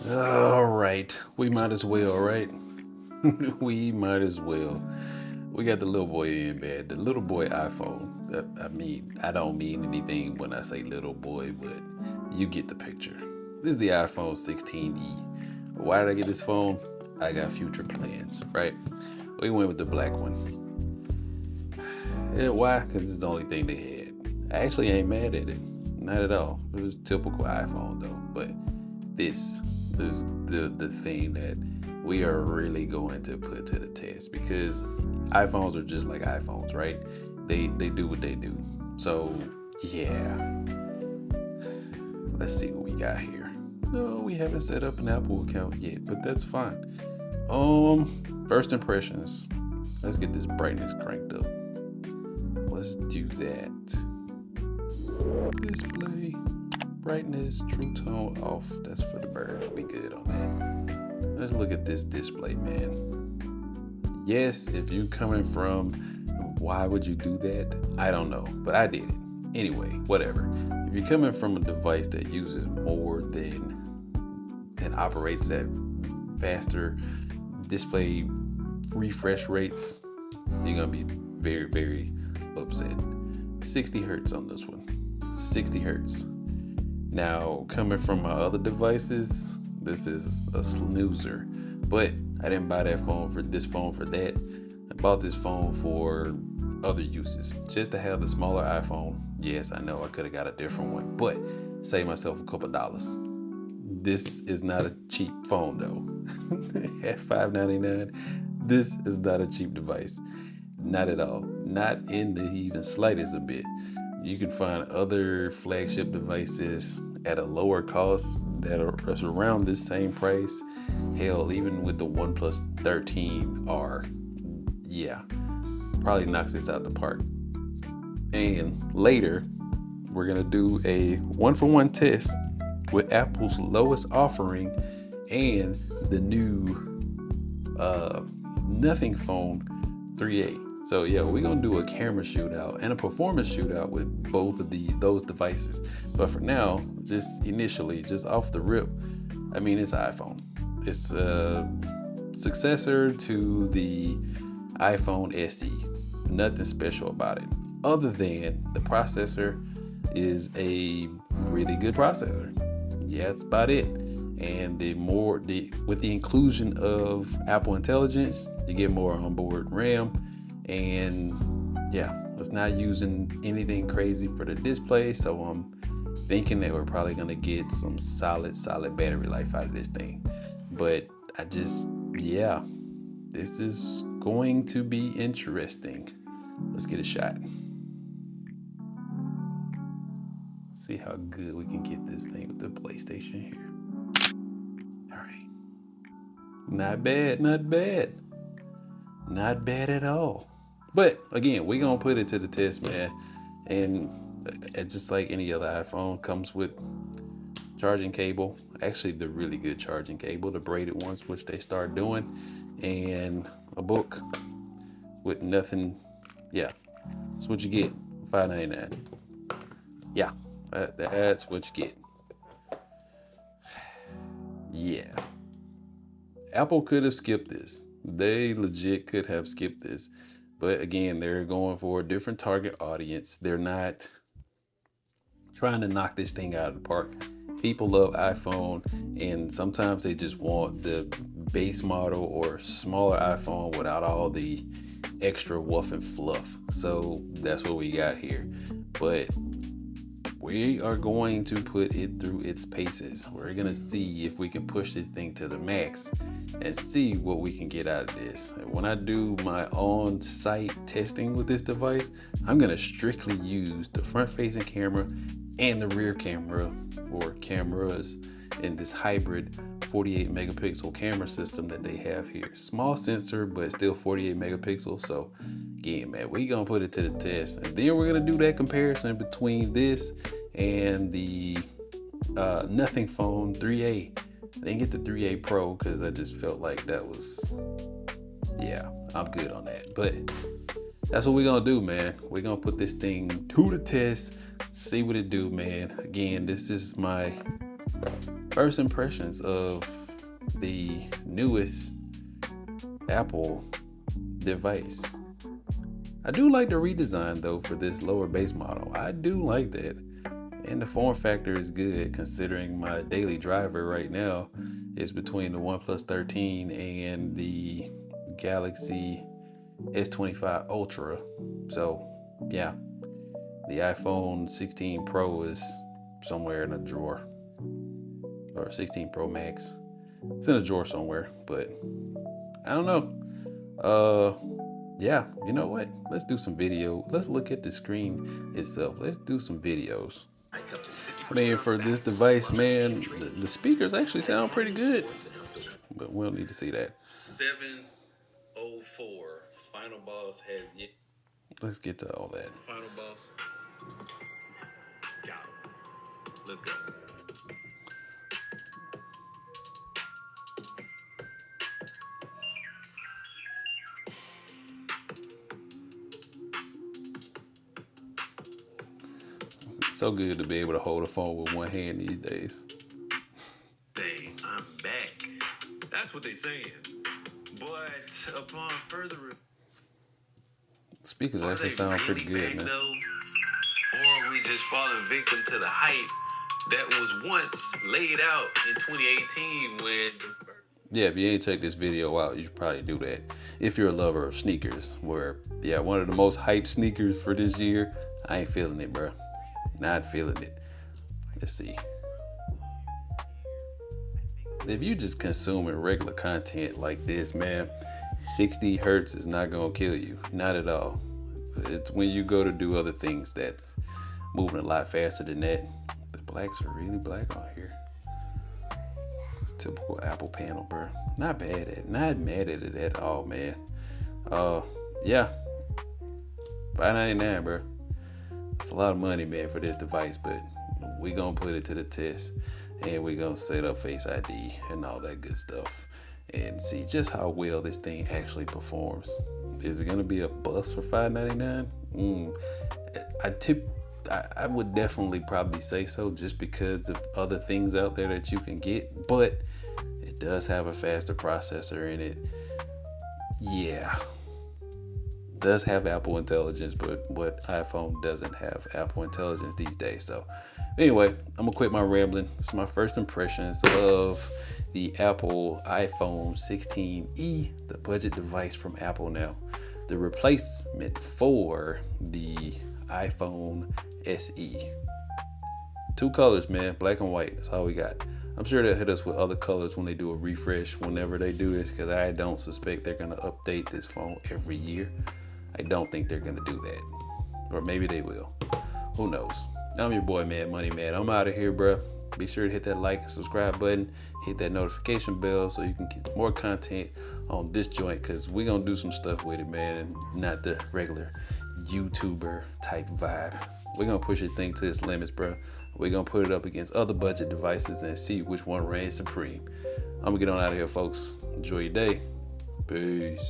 All right, we might as well, right? We might as well. We got the little boy in bed, the little boy iPhone. I mean, I don't mean anything when I say little boy, but you get the picture. This is the iPhone 16e. Why did I get this phone? I got future plans, right? We went with the black one. Yeah, why? Because it's the only thing they had. I actually ain't mad at it, not at all. It was typical iPhone though, but this is the thing that we are really going to put to the test because iPhones are just like iPhones, right? They do what they do. So yeah, let's see what we got here. No, we haven't set up an Apple account yet, but that's fine. First impressions. Let's get this brightness cranked up. Let's do that. Display, brightness, true tone off. That's for the birds. We good on that. Let's look at this display, man. Yes, if you coming from, why would you do that? I don't know, but I did it. Anyway, whatever. If you're coming from a device that uses more than and operates at faster display refresh rates, you're gonna be very, very upset. 60 hertz on this one. 60 hertz. Now, coming from my other devices, this is a snoozer. But I didn't buy that phone for that. I bought this phone for other uses, just to have the smaller iPhone. Yes, I know I could have got a different one, but save myself a couple dollars. This is not a cheap phone though. At $599, this is not a cheap device. Not at all. Not in the even slightest a bit. You can find other flagship devices at a lower cost that are around this same price. Hell, even with the OnePlus 13R, yeah, probably knocks this out the park. And later, we're gonna do a one-for-one test with Apple's lowest offering and the new Nothing Phone 3A. So yeah, we're gonna do a camera shootout and a performance shootout with both of those devices. But for now, just initially, just off the rip, I mean it's iPhone. It's a successor to the iPhone SE. Nothing special about it, other than the processor is a really good processor. Yeah, that's about it. And with the inclusion of Apple Intelligence, you get more onboard RAM. And yeah, it's not using anything crazy for the display, so I'm thinking that we're probably gonna get some solid battery life out of this thing. But yeah, this is going to be interesting. Let's get a shot. See how good we can get this thing with the PlayStation here. All right, not bad, not bad at all. But again, we're gonna put it to the test, man. And just like any other iPhone, comes with charging cable. Actually, the really good charging cable, the braided ones, which they start doing, and a book with nothing. Yeah, that's what you get. $5.99. Yeah, that's what you get. Yeah, Apple could have skipped this. They legit could have skipped this. But again, they're going for a different target audience. They're not trying to knock this thing out of the park. People love iPhone, and sometimes they just want the base model or smaller iPhone without all the extra woof and fluff. So that's what we got here. But we are going to put it through its paces. We're gonna see if we can push this thing to the max and see what we can get out of this. When I do my on-site testing with this device, I'm gonna strictly use the front-facing camera and the rear camera or cameras in this hybrid 48 megapixel camera system that they have here. Small sensor, but still 48 megapixels. So again, man, we gonna put it to the test, and then we're gonna do that comparison between this and the Nothing Phone 3A. I didn't get the 3A Pro because I just felt like that was, yeah, I'm good on that. But that's what we're gonna do, man. We're gonna put this thing to the test, see what it do, man. Again, this is my First impressions of the newest Apple device. I do like the redesign though for this lower base model. I do like that. And the form factor is good considering my daily driver right now is between the OnePlus 13 and the Galaxy S25 Ultra. So yeah, the iPhone 16 Pro is somewhere in a drawer, or 16 Pro Max. It's in a drawer somewhere, but I don't know. Yeah, you know what? Let's do some video. Let's look at the screen itself. Let's do some videos. I mean, for this device, man, the speakers actually sound pretty good, but we don't need to see that. 704. Final boss has yet. Let's get to all that. Final boss. Got him. Let's go. So good to be able to hold a phone with one hand these days. Hey, I'm back. That's what they saying. But upon further speakers actually sound pretty good, man. Though? Or are we just falling victim to the hype that was once laid out in 2018 when... Yeah, if you ain't checked this video out, you should probably do that. If you're a lover of sneakers, where, yeah, one of the most hyped sneakers for this year, I ain't feeling it, bro. Not feeling it. Let's see. If you just consuming regular content like this, man, 60 hertz is not gonna kill you. Not at all. It's when you go to do other things that's moving a lot faster than that. The blacks are really black on here. It's typical Apple panel, bro. Not mad at it at all, man. Yeah. $599, bro. It's a lot of money, man, for this device, but we gonna put it to the test, and we gonna set up Face ID and all that good stuff and see just how well this thing actually performs. Is it gonna be a bust for $599? I would definitely probably say so, just because of other things out there that you can get, but it does have a faster processor in it. Yeah. Does have Apple Intelligence, but what iPhone doesn't have Apple Intelligence these days. So anyway, I'm gonna quit my rambling. This is my first impressions of the Apple iPhone 16e, the budget device from Apple now, the replacement for the iPhone SE. Two colors, man, black and white. That's all we got. I'm sure they'll hit us with other colors when they do a refresh, whenever they do this, because I don't suspect they're gonna update this phone every year. I don't think they're gonna do that, or maybe they will. Who knows? I'm your boy, man, Money Man. I'm out of here, bro. Be sure to hit that like and subscribe button, hit that notification bell so you can get more content on this joint, because we're gonna do some stuff with it, man, and not the regular YouTuber type vibe. We're gonna push this thing to its limits, bro. We're gonna put it up against other budget devices and see which one reigns supreme. I'm gonna get on out of here, folks. Enjoy your day. Peace.